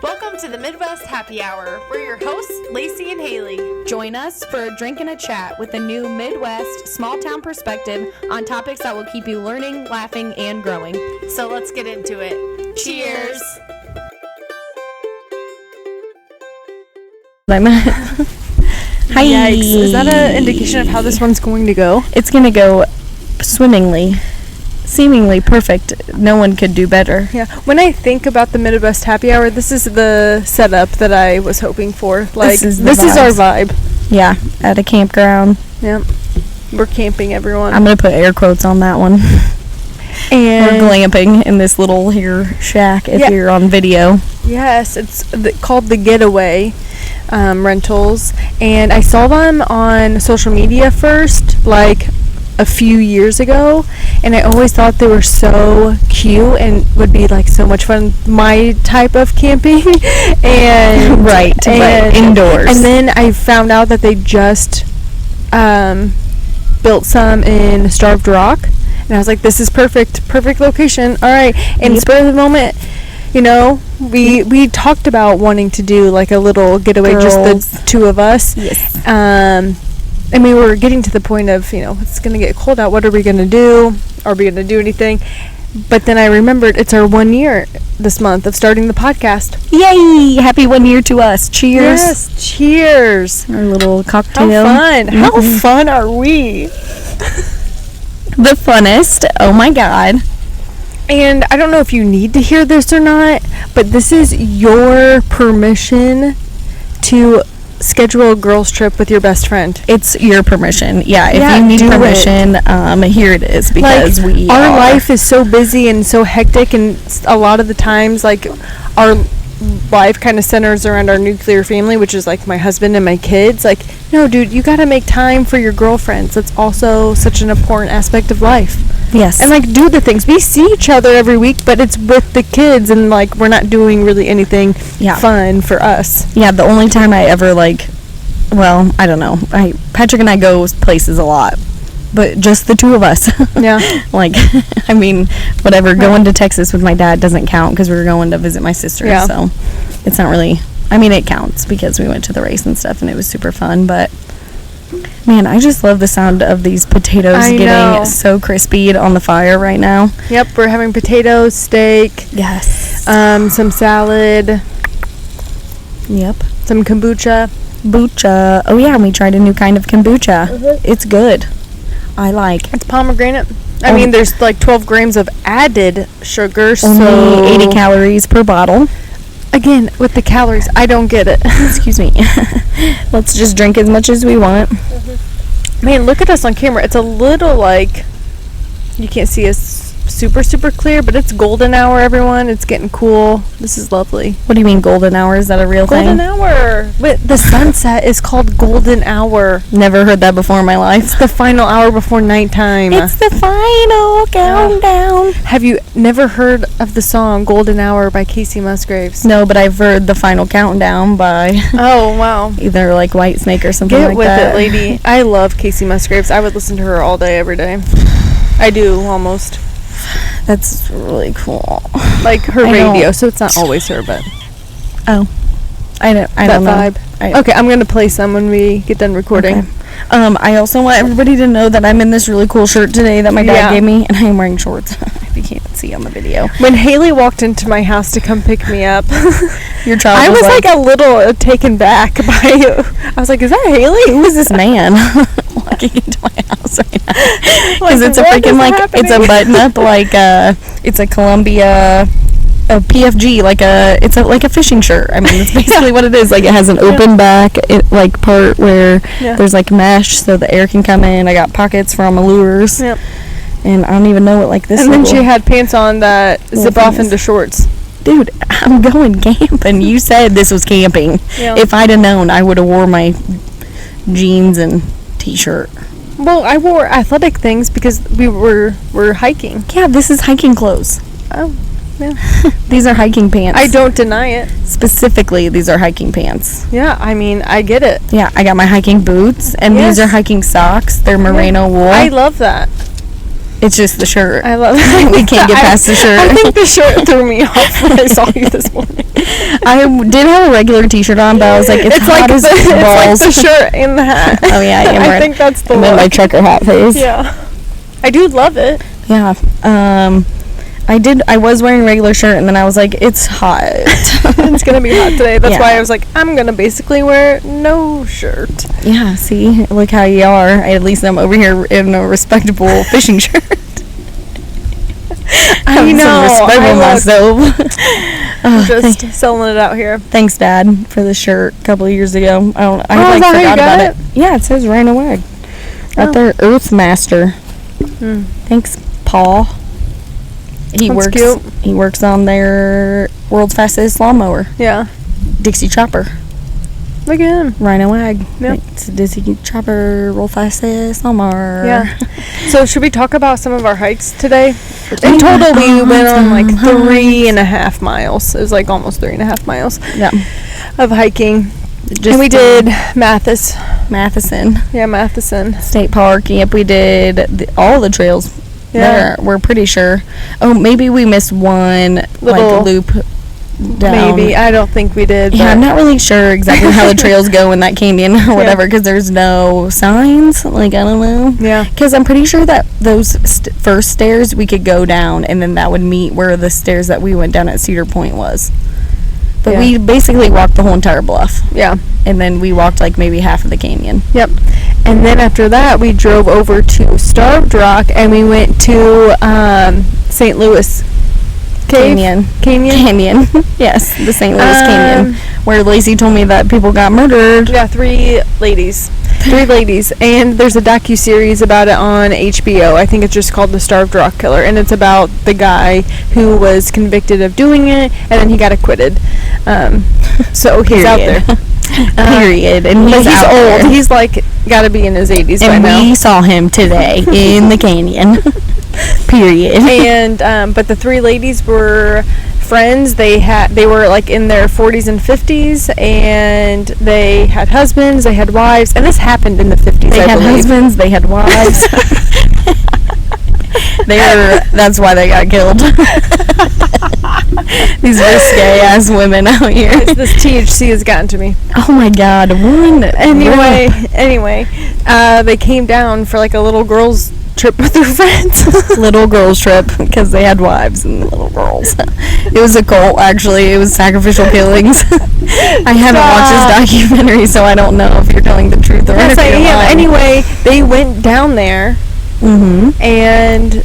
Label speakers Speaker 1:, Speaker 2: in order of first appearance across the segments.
Speaker 1: Welcome to the Midwest Happy Hour. We're your hosts, Lacey and Haley.
Speaker 2: Join us for a drink and a chat with a new Midwest small town perspective on topics that will keep you learning, laughing, and growing.
Speaker 1: So let's get into it. Cheers!
Speaker 2: Hi.
Speaker 3: Yikes. Is that an indication of how this one's going to go?
Speaker 2: It's going to go swimmingly. Seemingly perfect. No one could do better.
Speaker 3: Yeah. When I think about the Midwest Happy Hour, this is the setup that I was hoping for. Like, this is our vibe.
Speaker 2: Yeah, at a campground.
Speaker 3: Yeah. We're camping, everyone.
Speaker 2: I'm going to put air quotes on that one.
Speaker 3: And
Speaker 2: we're glamping in this little here shack if you're on video.
Speaker 3: Yes, it's called The Getaway Rentals. And I saw them on social media first, like a few years ago, and I always thought they were so cute and would be like so much fun, my type of camping. And
Speaker 2: right, indoors.
Speaker 3: And then I found out that they just built some in Starved Rock, and I was like, this is perfect location. All right. And spur of the moment, you know, we talked about wanting to do like a little getaway,
Speaker 2: Girls.
Speaker 3: just the two of us.
Speaker 2: Yes.
Speaker 3: And we were getting to the point of, you know, it's going to get cold out. What are we going to do? Are we going to do anything? But then I remembered it's our 1 year this month of starting the podcast.
Speaker 2: Yay! Happy 1 year to us. Cheers.
Speaker 3: Yes, cheers.
Speaker 2: Our little cocktail.
Speaker 3: How fun. How fun are we?
Speaker 2: The funnest. Oh my God.
Speaker 3: And I don't know if you need to hear this or not, but this is your permission to schedule a girls trip with your best friend.
Speaker 2: It's your permission. Yeah, if you need permission, here it is, because
Speaker 3: like, our life is so busy and so hectic, and a lot of the times, like, our life kind of centers around our nuclear family, which is like my husband and my kids. Like, no, dude, you gotta make time for your girlfriends. That's also such an important aspect of life.
Speaker 2: Yes.
Speaker 3: And like, do the things. We see each other every week, but it's with the kids, and like, we're not doing really anything fun for us.
Speaker 2: Yeah, the only time I ever well, I don't know. Patrick and I go places a lot, but just the two of us.
Speaker 3: Yeah.
Speaker 2: Like, I mean, whatever. Going to Texas with my dad doesn't count because we were going to visit my sister.
Speaker 3: Yeah.
Speaker 2: So it's not really, I mean, it counts because we went to the race and stuff and it was super fun, but man, I just love the sound of these potatoes getting so crispy on the fire right now.
Speaker 3: Yep, we're having potatoes, steak.
Speaker 2: Yes.
Speaker 3: Some salad.
Speaker 2: Yep.
Speaker 3: Some kombucha.
Speaker 2: Oh yeah, and we tried a new kind of kombucha. Mm-hmm. It's good. I like.
Speaker 3: It's pomegranate. I mean, there's like 12 grams of added sugar,
Speaker 2: only 80 calories per bottle.
Speaker 3: Again, with the calories, I don't get it.
Speaker 2: Excuse me. Let's just drink as much as we want.
Speaker 3: Mm-hmm. Man, look at us on camera. It's a little like, you can't see us super clear, but it's golden hour, everyone. It's getting cool. This is lovely.
Speaker 2: What do you mean golden hour? Is that a real thing?
Speaker 3: Golden hour. Wait, the sunset is called golden hour.
Speaker 2: Never heard that before in my life.
Speaker 3: It's the final hour before nighttime.
Speaker 2: It's the final countdown.
Speaker 3: Have you never heard of the song Golden Hour by Casey Musgraves?
Speaker 2: No, but I've heard the final countdown by
Speaker 3: oh wow,
Speaker 2: either like Whitesnake or something like that.
Speaker 3: Get with it, lady. I love Casey Musgraves. I would listen to her all day, every day. I do, almost.
Speaker 2: That's really cool.
Speaker 3: Like her radio, so it's not always her, but
Speaker 2: I don't know.
Speaker 3: Vibe. Okay, I'm gonna play some when we get done recording.
Speaker 2: Okay. I also want everybody to know that I'm in this really cool shirt today that my dad gave me, and I am wearing shorts. If you can't see on the video.
Speaker 3: When Haley walked into my house to come pick me up,
Speaker 2: your child
Speaker 3: I was like a little taken back by you. I was like, "Is that Haley?
Speaker 2: Who is this man walking into my house right now?" Because it's a freaking it's a button up it's a Columbia. A PFG, it's like a fishing shirt. I mean, it's basically what it is. Like, it has an open back, part where there's like mesh so the air can come in. I got pockets for all my lures. Yep. And I don't even know what this.
Speaker 3: And then she had pants on that zip off into shorts.
Speaker 2: Dude, I'm going camping. You said this was camping. Yeah. If I'd have known, I would have wore my jeans and t-shirt.
Speaker 3: Well, I wore athletic things because we're hiking.
Speaker 2: Yeah, this is hiking clothes.
Speaker 3: Oh. Yeah.
Speaker 2: These are hiking pants.
Speaker 3: I don't deny it.
Speaker 2: Specifically, these are hiking pants.
Speaker 3: Yeah, I mean, I get it.
Speaker 2: Yeah, I got my hiking boots, and these are hiking socks. They're merino wool.
Speaker 3: I love that.
Speaker 2: It's just the shirt.
Speaker 3: I love it.
Speaker 2: We can't get past the shirt.
Speaker 3: I think the shirt threw me off when I saw you this morning.
Speaker 2: I did have a regular t-shirt on, but I was like, it's hot
Speaker 3: like
Speaker 2: as balls.
Speaker 3: It's like the shirt and the hat.
Speaker 2: Oh yeah,
Speaker 3: I think that's the
Speaker 2: look. My trucker hat face.
Speaker 3: Yeah. I do love it.
Speaker 2: Yeah. I was wearing a regular shirt, and then I was like, it's hot.
Speaker 3: It's going to be hot today. That's why I was like, I'm going to basically wear no shirt.
Speaker 2: Yeah, see? Look how you are. At least I'm over here in a respectable fishing shirt.
Speaker 3: I know.
Speaker 2: Myself.
Speaker 3: Just selling it out here.
Speaker 2: Thanks, Dad, for the shirt a couple of years ago. I forgot about it. Yeah, it says Rhino Wag. Right there, Earth Master. Thanks, Paul.
Speaker 3: That's cute.
Speaker 2: He works on their world's fastest lawnmower.
Speaker 3: Yeah.
Speaker 2: Dixie Chopper.
Speaker 3: Look at him.
Speaker 2: Rhino Wag.
Speaker 3: Yep.
Speaker 2: It's a Dixie Chopper, world's fastest lawnmower.
Speaker 3: Yeah. So should we talk about some of our hikes today? In total, we went on like 3.5 miles. It was like almost 3.5 miles.
Speaker 2: Yeah.
Speaker 3: Of hiking. And we did
Speaker 2: Matthiesson.
Speaker 3: Yeah, Matthiesson
Speaker 2: State Park. Yep, we did all the trails. Yeah. We're pretty sure. Oh, maybe we missed one like loop down.
Speaker 3: Maybe. I don't think we did.
Speaker 2: Yeah, I'm not really sure exactly how the trails go in that canyon or whatever, because there's no signs. Like, I don't know.
Speaker 3: Yeah.
Speaker 2: Because I'm pretty sure that those first stairs we could go down, and then that would meet where the stairs that we went down at Cedar Point was. But we basically walked the whole entire bluff.
Speaker 3: Yeah. And
Speaker 2: then we walked like maybe half of the canyon.
Speaker 3: Yep. And then after that, we drove over to Starved Rock, and we went to St. Louis
Speaker 2: Canyon. Yes, the St. Louis Canyon, where Lacey told me that people got murdered.
Speaker 3: Yeah, 3 ladies. 3 ladies. And there's a docu-series about it on HBO. I think it's just called The Starved Rock Killer, and it's about the guy who was convicted of doing it, and then he got acquitted. So he's out there.
Speaker 2: Period. And he's
Speaker 3: old.
Speaker 2: There.
Speaker 3: He's like got to be in his 80s by now.
Speaker 2: And we saw him today in the canyon. Period.
Speaker 3: And but the 3 ladies were friends. They were like in their 40s and 50s, and they had husbands, they had wives, and this happened in the 50s.
Speaker 2: They had husbands, they had wives. That's why they got killed. These risque ass women out here.
Speaker 3: This THC has gotten to me.
Speaker 2: Oh my god.
Speaker 3: Anyway, they came down for like a little girls trip with their friends.
Speaker 2: Little girls trip, because they had wives and little girls. It was a cult, actually. It was sacrificial killings. I haven't watched this documentary, so I don't know if you're telling the truth or if you're lying.
Speaker 3: Anyway, they went down there, and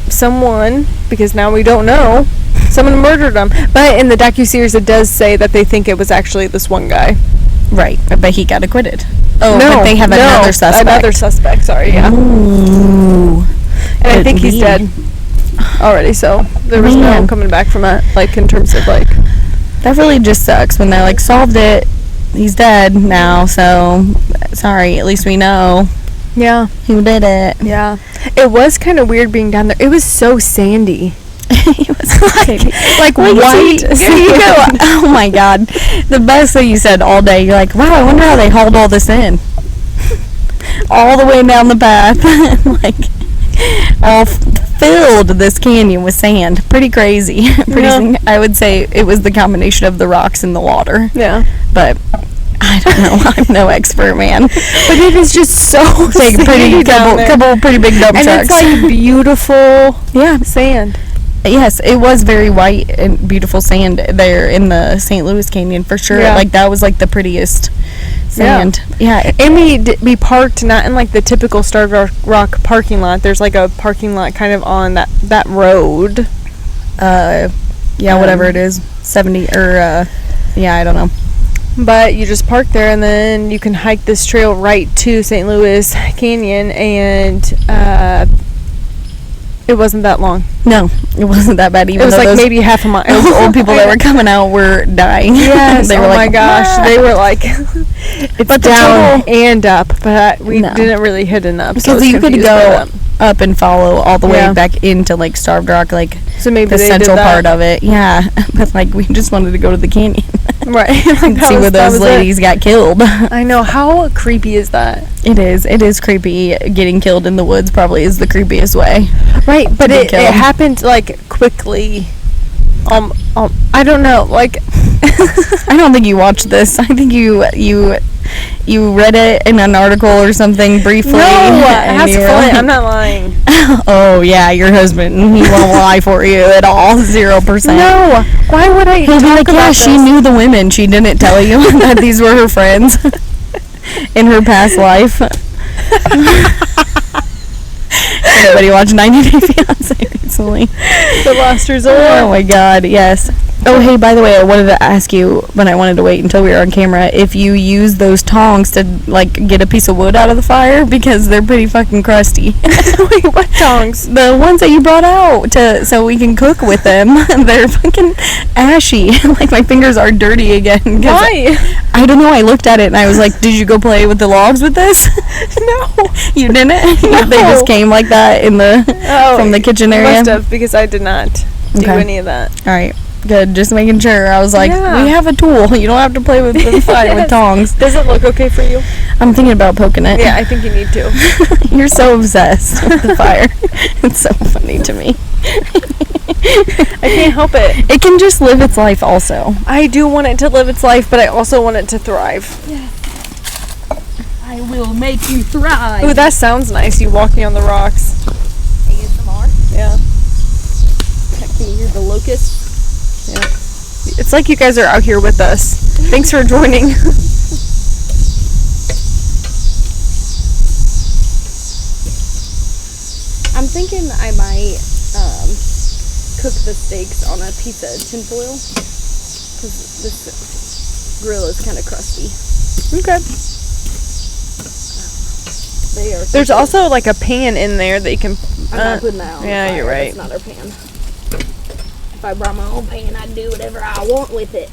Speaker 3: someone, because now we don't know, someone murdered them. But in the docuseries, it does say that they think it was actually this one guy.
Speaker 2: Right, but he got acquitted. Oh, no, but they have another suspect.
Speaker 3: Another suspect, sorry, yeah.
Speaker 2: Ooh.
Speaker 3: And I think he's dead already, so there was no coming back from it, like, in terms of, like...
Speaker 2: That really just sucks when they, like, solved it. He's dead now, so, sorry, at least we know.
Speaker 3: Yeah.
Speaker 2: Who did it.
Speaker 3: Yeah. It was kind of weird being down there. It was so sandy.
Speaker 2: It was like
Speaker 3: white.
Speaker 2: Oh my god. The best thing you said all day, you're like, wow, I wonder how they hauled all this in. All the way down the path. Like, all filled this canyon with sand. Pretty crazy. I would say it was the combination of the rocks and the water.
Speaker 3: Yeah.
Speaker 2: But I don't know. I'm no expert, man.
Speaker 3: But it is just so
Speaker 2: like couple pretty big dump trucks.
Speaker 3: And it's like beautiful sand.
Speaker 2: Yes, it was very white and beautiful sand there in the St. Louis Canyon for sure. Yeah. Like, that was like the prettiest sand. Yeah.
Speaker 3: And we parked not in like the typical Starved Rock parking lot. There's like a parking lot kind of on that road.
Speaker 2: Whatever it is. 70 or I don't know.
Speaker 3: But you just park there, and then you can hike this trail right to St. Louis Canyon, and it wasn't that long.
Speaker 2: No, it wasn't that bad. Even
Speaker 3: it was like maybe half a mile.
Speaker 2: Those old people that were coming out were dying.
Speaker 3: Yes.
Speaker 2: They were
Speaker 3: my gosh. They were like, it's down and up, but we didn't really hit an up.
Speaker 2: Because you could go up and follow all the way back into like Starved Rock, like
Speaker 3: so maybe
Speaker 2: the central part of it. Yeah, but like we just wanted to go to the canyon.
Speaker 3: Right.
Speaker 2: See where those ladies got killed.
Speaker 3: I know. How creepy is that?
Speaker 2: It is creepy. Getting killed in the woods probably is the creepiest way.
Speaker 3: Right, but it happened like quickly. I don't know. Like,
Speaker 2: I don't think you watched this. I think you read it in an article or something briefly.
Speaker 3: No, that's funny. I'm not lying.
Speaker 2: Oh yeah, your husband. He won't lie for you at all. 0%.
Speaker 3: No. Why would I?
Speaker 2: He'll be like, yeah, she knew the women. She didn't tell you that these were her friends in her past life. Anybody watch 90 Day Fiancé recently?
Speaker 3: The last resort.
Speaker 2: Oh my god, yes. Oh, hey, by the way, I wanted to ask you, but I wanted to wait until we were on camera, if you use those tongs to, like, get a piece of wood out of the fire, because they're pretty fucking crusty.
Speaker 3: Wait, what tongs?
Speaker 2: The ones that you brought out so we can cook with them. They're fucking ashy. Like, my fingers are dirty again.
Speaker 3: Why?
Speaker 2: I don't know. I looked at it and I was like, did you go play with the logs with this?
Speaker 3: No.
Speaker 2: You didn't?
Speaker 3: No.
Speaker 2: They just came like that from the kitchen area?
Speaker 3: Must have, because I did not do any of that.
Speaker 2: All right. Good, just making sure. I was like, we have a tool. You don't have to play with the fire with tongs.
Speaker 3: Does it look okay for you?
Speaker 2: I'm thinking about poking it.
Speaker 3: Yeah, I think you need to.
Speaker 2: You're so obsessed with the fire. It's so funny to me.
Speaker 3: I can't help it.
Speaker 2: It can just live its life also.
Speaker 3: I do want it to live its life, but I also want it to thrive.
Speaker 2: Yes. I will make you thrive.
Speaker 3: Ooh, that sounds nice, you walking on the rocks.
Speaker 2: ASMR?
Speaker 3: Yeah.
Speaker 2: Can you hear the locusts?
Speaker 3: Yeah. It's like you guys are out here with us. Thanks for joining.
Speaker 2: I'm thinking I might cook the steaks on a piece of tinfoil, because this grill is kind of crusty.
Speaker 3: Okay. There's also like a pan in there that you can.
Speaker 2: I'm not putting that on the fire.
Speaker 3: You're right.
Speaker 2: It's not our pan. If I brought my own pan, I'd do whatever I want with it.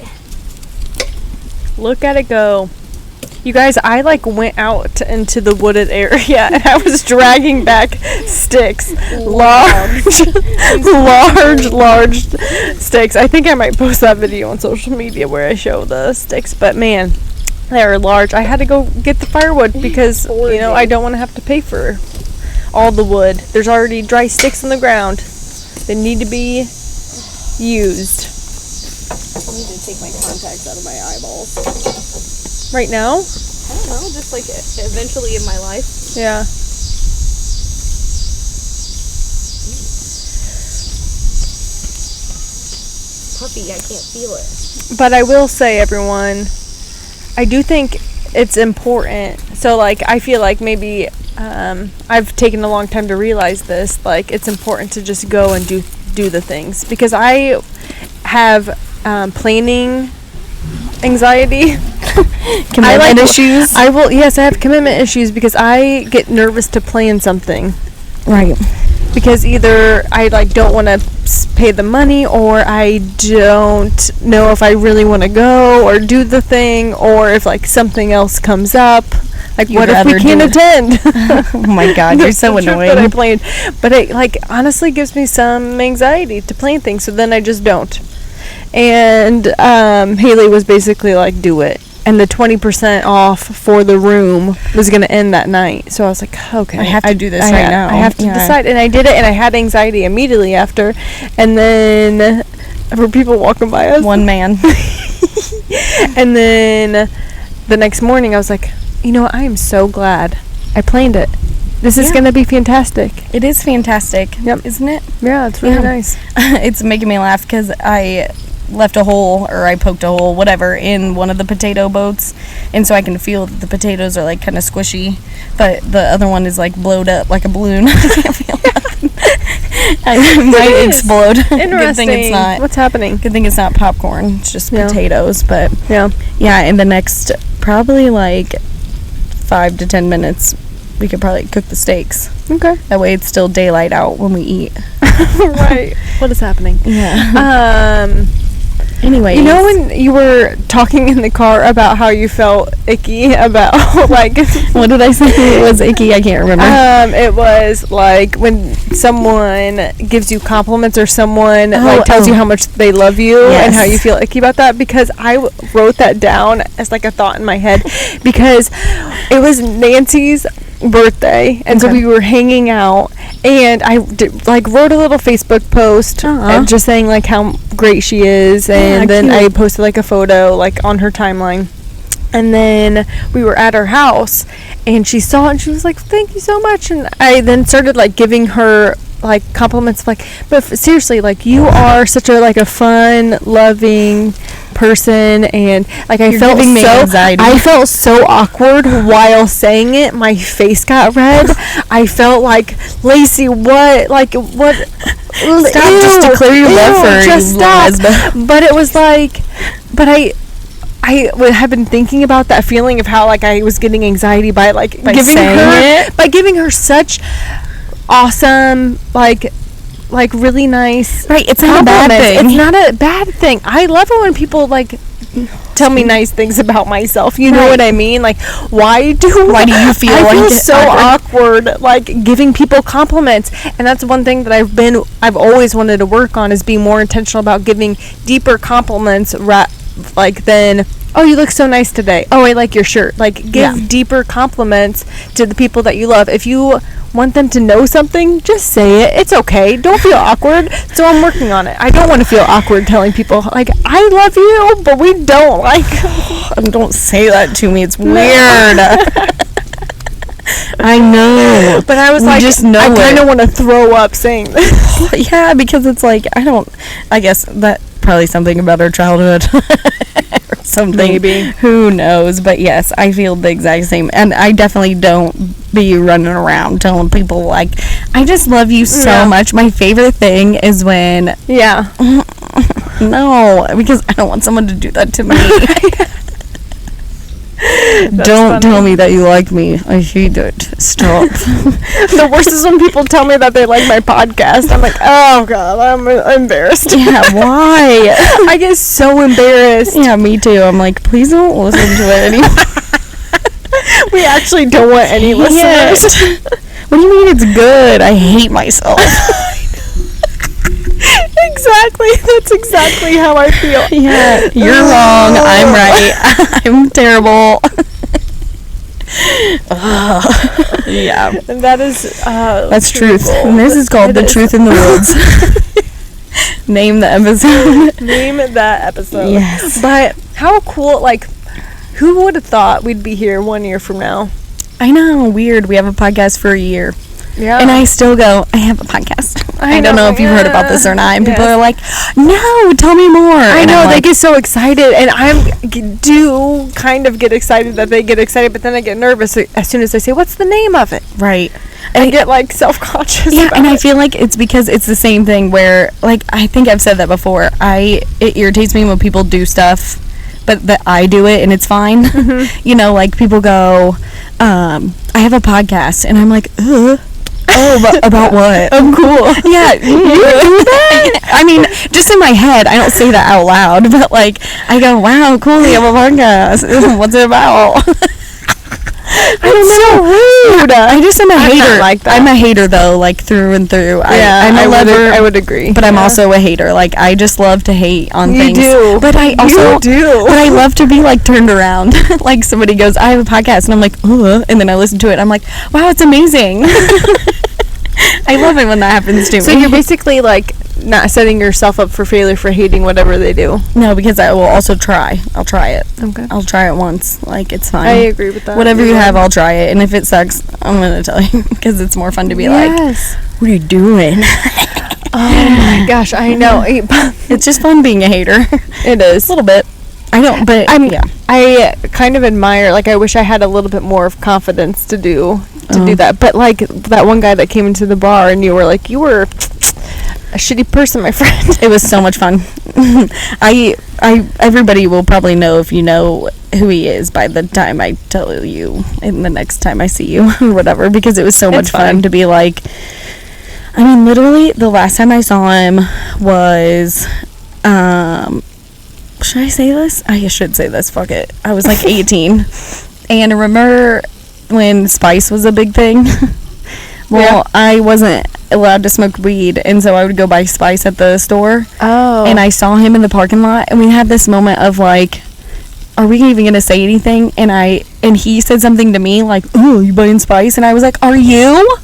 Speaker 3: Look at it go. You guys, I like went out into the wooded area and I was dragging back sticks. Large sticks. I think I might post that video on social media where I show the sticks, but man, they are large. I had to go get the firewood because, I don't want to have to pay for all the wood. There's already dry sticks on the ground. They need to be used.
Speaker 2: I need to take my contacts out of my eyeballs.
Speaker 3: Right now?
Speaker 2: I don't know, just like eventually in my life.
Speaker 3: Yeah.
Speaker 2: Puppy, I can't feel it.
Speaker 3: But I will say, everyone, I do think it's important. So, like, I feel like maybe I've taken a long time to realize this. Like, it's important to just go and do the things. Because I have planning anxiety.
Speaker 2: Commitment issues?
Speaker 3: Yes, I have commitment issues because I get nervous to plan something.
Speaker 2: Right.
Speaker 3: Because either I don't want to pay the money, or I don't know if I really want to go or do the thing, or if something else comes up. Like, what if we can't attend?
Speaker 2: Oh my god, you're so annoying.
Speaker 3: That I planned. But it honestly gives me some anxiety to plan things, so then I just don't. And Haley was basically like, do it. And the 20% off for the room was going to end that night. So I was like, okay.
Speaker 2: I have to do this right now.
Speaker 3: I have to decide. And I did it, and I had anxiety immediately after. And then for people walking by us.
Speaker 2: One man.
Speaker 3: And then the next morning I was like, I am so glad I planned it. This is going to be fantastic.
Speaker 2: It is fantastic.
Speaker 3: Yep.
Speaker 2: Isn't it?
Speaker 3: Yeah, it's really nice.
Speaker 2: It's making me laugh because I left a hole, or I poked a hole, whatever, in one of the potato boats, and so I can feel that the potatoes are kind of squishy, but the other one is blowed up like a balloon. I can't feel nothing. I might explode.
Speaker 3: Interesting.
Speaker 2: Good thing it's not.
Speaker 3: What's happening?
Speaker 2: Good thing it's not popcorn. It's just potatoes. But
Speaker 3: yeah.
Speaker 2: In the next probably 5 to 10 minutes, we could probably cook the steaks.
Speaker 3: Okay.
Speaker 2: That way it's still daylight out when we eat.
Speaker 3: Right. What is happening?
Speaker 2: Yeah. Anyways.
Speaker 3: You know when you were talking in the car about how you felt icky about, like...
Speaker 2: What did I say it was icky? I can't remember.
Speaker 3: It was, like, when someone gives you compliments or someone, tells you how much they love you and how you feel icky about that, because I wrote that down as, like, a thought in my head, because it was Nancy's birthday, and so we were hanging out, and I wrote a little Facebook post and just saying, like, how great she is, and then cute. I posted, like, a photo, like, on her timeline. And then we were at her house, and she saw it, and she was like, thank you so much. And I then started, like, giving her, like, compliments, like, but seriously, like, you are such a, like, a fun, loving person, and, like, I felt so awkward while saying it. My face got red. I felt like, Lacey, what? Stop, just declare your love for her. Just stop. But it was like, I have been thinking about that feeling of how, like, I was getting anxiety by giving her such awesome, like really nice,
Speaker 2: right? It's not a bad thing.
Speaker 3: It's not a bad thing. I love it when people, like, tell me nice things about myself. You know what I mean? Like, why do you feel I feel so awkward, like, giving people compliments? And that's one thing that I've always wanted to work on, is being more intentional about giving deeper compliments, like, than, oh, you look so nice today. Oh, I like your shirt. Like, give deeper compliments to the people that you love. If you want them to know something, just say it. It's okay. Don't feel awkward. So I'm working on it. I don't want to feel awkward telling people, like, I love you, but we don't. Like,
Speaker 2: don't say that to me. It's weird. I know.
Speaker 3: But I was I kind of want to throw up saying this.
Speaker 2: Yeah, because it's like, I guess that probably something about our childhood. Or something.
Speaker 3: Maybe.
Speaker 2: Who knows? But yes, I feel the exact same. And I definitely don't be running around telling people, like, I just love you so much. My favorite thing is when...
Speaker 3: Yeah.
Speaker 2: No, because I don't want someone to do that to me. Don't tell me that you like me. I hate it. Stop.
Speaker 3: The worst is when people tell me that they like my podcast. I'm like, oh God, I'm embarrassed.
Speaker 2: Yeah, why?
Speaker 3: I get so embarrassed.
Speaker 2: Yeah, me too. I'm like, please don't listen to it anymore.
Speaker 3: We actually don't want any listeners.
Speaker 2: What do you mean it's good? I hate myself.
Speaker 3: Exactly. That's exactly how I feel.
Speaker 2: Yeah, you're wrong. I'm right. I'm terrible. Yeah.
Speaker 3: And that is
Speaker 2: that's truth. And this is called The Truth in the Woods. Name the episode.
Speaker 3: Name that episode.
Speaker 2: Yes.
Speaker 3: But how cool, like, who would have thought we'd be here 1 year from now?
Speaker 2: I know, weird. We have a podcast for a year.
Speaker 3: Yeah.
Speaker 2: And I still go, I have a podcast. I don't know if you've heard about this or not. And people are like, no, tell me more.
Speaker 3: I know, they get so excited. And I do kind of get excited that they get excited, but then I get nervous as soon as they say, what's the name of it?
Speaker 2: Right.
Speaker 3: And I get, like, self-conscious.
Speaker 2: Yeah, and I feel like it's because it's the same thing where, like, I think I've said that before. It irritates me when people do stuff, but that I do it and it's fine. Mm-hmm. You know, like, people go, I have a podcast. And I'm like, ugh. Oh, but about what?
Speaker 3: Oh, cool.
Speaker 2: Yeah. You do that? I mean, just in my head, I don't say that out loud, but, like, I go, wow, cool, you have a podcast. What's it about?
Speaker 3: I don't know. So rude.
Speaker 2: I just am a hater.
Speaker 3: Like that.
Speaker 2: I'm a hater, though, like, through and through.
Speaker 3: Yeah,
Speaker 2: I'm a lover.
Speaker 3: I would agree.
Speaker 2: But I'm also a hater. Like, I just love to hate on things.
Speaker 3: You do.
Speaker 2: But I also
Speaker 3: do.
Speaker 2: But I love to be, like, turned around. Like, somebody goes, I have a podcast, and I'm like, and then I listen to it, and I'm like, wow, it's amazing. I love it when that happens to me.
Speaker 3: So you're basically, like, not setting yourself up for failure for hating whatever they do.
Speaker 2: No, because I will also try. I'll try it.
Speaker 3: Okay.
Speaker 2: I'll try it once. Like, it's fine.
Speaker 3: I agree with that.
Speaker 2: Whatever you have, I'll try it. And if it sucks, I'm going to tell you. Because it's more fun to be like, what are you doing?
Speaker 3: Oh, my gosh. I know.
Speaker 2: It's just fun being a hater.
Speaker 3: It is.
Speaker 2: A little bit. I don't, but
Speaker 3: I kind of admire, like, I wish I had a little bit more of confidence to do that. But, like, that one guy that came into the bar and you were like, you were a shitty person, my friend.
Speaker 2: It was so much fun. Everybody will probably know if you know who he is by the time I tell you and the next time I see you or whatever, because it was so much fun to be like, I mean, literally the last time I saw him was, should I say this? I should say this. Fuck it. I was like 18. And remember when spice was a big thing? Well, I wasn't allowed to smoke weed, and so I would go buy spice at the store.
Speaker 3: Oh.
Speaker 2: And I saw him in the parking lot, and we had this moment of like, are we even gonna say anything? And he said something to me like, "Oh, you buying spice?" And I was like, "Are you?"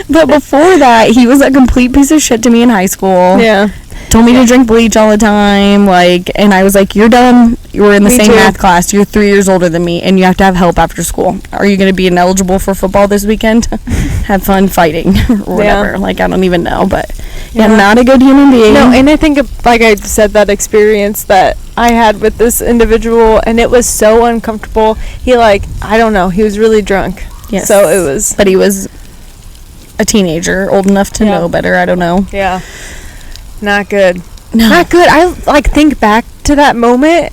Speaker 2: But before that, he was a complete piece of shit to me in high school.
Speaker 3: Yeah.
Speaker 2: Told me to drink bleach all the time, like, and I was like, "You're done. You're in the same math class. You're 3 years older than me, and you have to have help after school. Are you going to be ineligible for football this weekend? Have fun fighting or whatever."
Speaker 3: Yeah.
Speaker 2: Like, I don't even know, but yeah, not a good human being.
Speaker 3: No, and I think, like I said, that experience that I had with this individual, and it was so uncomfortable. He, like, I don't know, he was really drunk.
Speaker 2: Yes.
Speaker 3: So it was.
Speaker 2: But he was a teenager, old enough to know better. I don't know.
Speaker 3: Yeah. Not good.
Speaker 2: No.
Speaker 3: Not good. I, like, think back to that moment,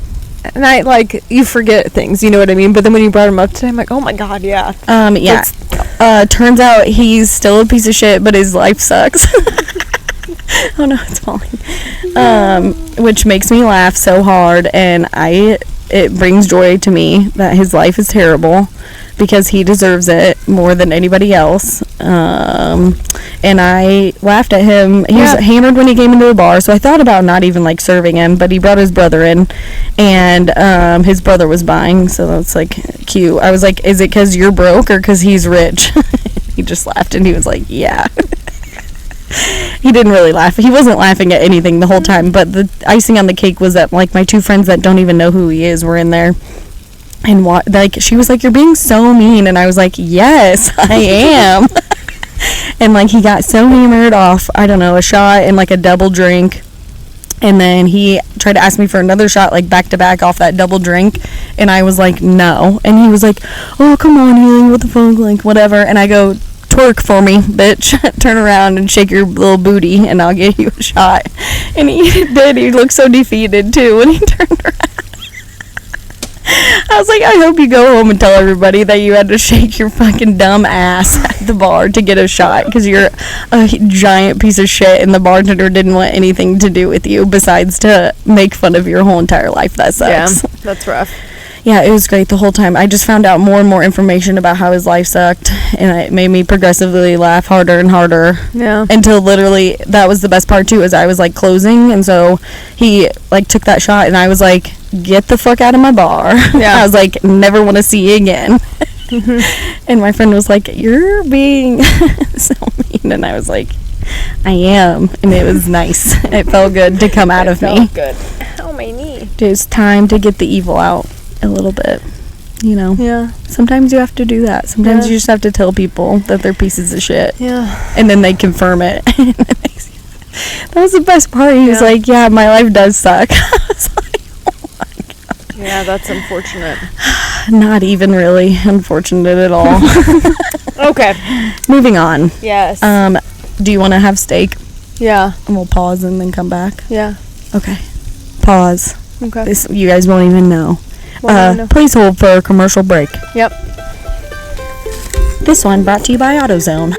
Speaker 3: and I, like, you forget things, you know what I mean? But then when you brought him up today, I'm like, oh my god, yeah.
Speaker 2: Yeah. Turns out he's still a piece of shit, but his life sucks. Oh no, it's falling. Which makes me laugh so hard, and it brings joy to me that his life is terrible, because he deserves it more than anybody else. And I laughed at him. He was hammered when he came into the bar, so I thought about not even like serving him, but he brought his brother in, and his brother was buying, so that's like cute. I was like, is it because you're broke or because he's rich? He just laughed, and he was like, yeah. He didn't really laugh. He wasn't laughing at anything the whole time, but the icing on the cake was that, like, my two friends that don't even know who he is were in there. And like, she was like, "You're being so mean," and I was like, "Yes, I am." And like, he got so hammered off, I don't know, a shot and like a double drink, and then he tried to ask me for another shot, like back to back off that double drink, and I was like, no. And he was like, "Oh, come on, Haley, what the fuck, like, whatever." And I go, "Twerk for me, bitch. Turn around and shake your little booty, and I'll give you a shot." And he did. He looked so defeated too when he turned around. I was like, I hope you go home and tell everybody that you had to shake your fucking dumb ass at the bar to get a shot, because you're a giant piece of shit, and the bartender didn't want anything to do with you besides to make fun of your whole entire life. That sucks.
Speaker 3: Yeah, that's rough.
Speaker 2: Yeah, it was great the whole time. I just found out more and more information about how his life sucked, and it made me progressively laugh harder and harder.
Speaker 3: Yeah.
Speaker 2: Until literally, that was the best part too, is I was like closing, and so he like took that shot, and I was like, "Get the fuck out of my bar." Yeah. I was like, "Never want to see you again." Mm-hmm. And my friend was like, "You're being so mean," and I was like, "I am," and it was nice. It felt good to come out of me.
Speaker 3: It felt good. Oh, my knee.
Speaker 2: It's time to get the evil out a little bit, you know.
Speaker 3: Yeah.
Speaker 2: Sometimes you have to do that. Sometimes you just have to tell people that they're pieces of shit.
Speaker 3: Yeah.
Speaker 2: And then they confirm it. That was the best part. He was like, "Yeah, my life does suck." I was like, oh my god.
Speaker 3: Yeah, that's unfortunate.
Speaker 2: Not even really unfortunate at all.
Speaker 3: Okay.
Speaker 2: Moving on.
Speaker 3: Yes.
Speaker 2: Do you want to have steak?
Speaker 3: Yeah.
Speaker 2: And we'll pause and then come back.
Speaker 3: Yeah.
Speaker 2: Okay. Pause.
Speaker 3: Okay.
Speaker 2: This, you guys won't even know.
Speaker 3: No.
Speaker 2: Please hold for a commercial break.
Speaker 3: Yep.
Speaker 2: This one brought to you by AutoZone.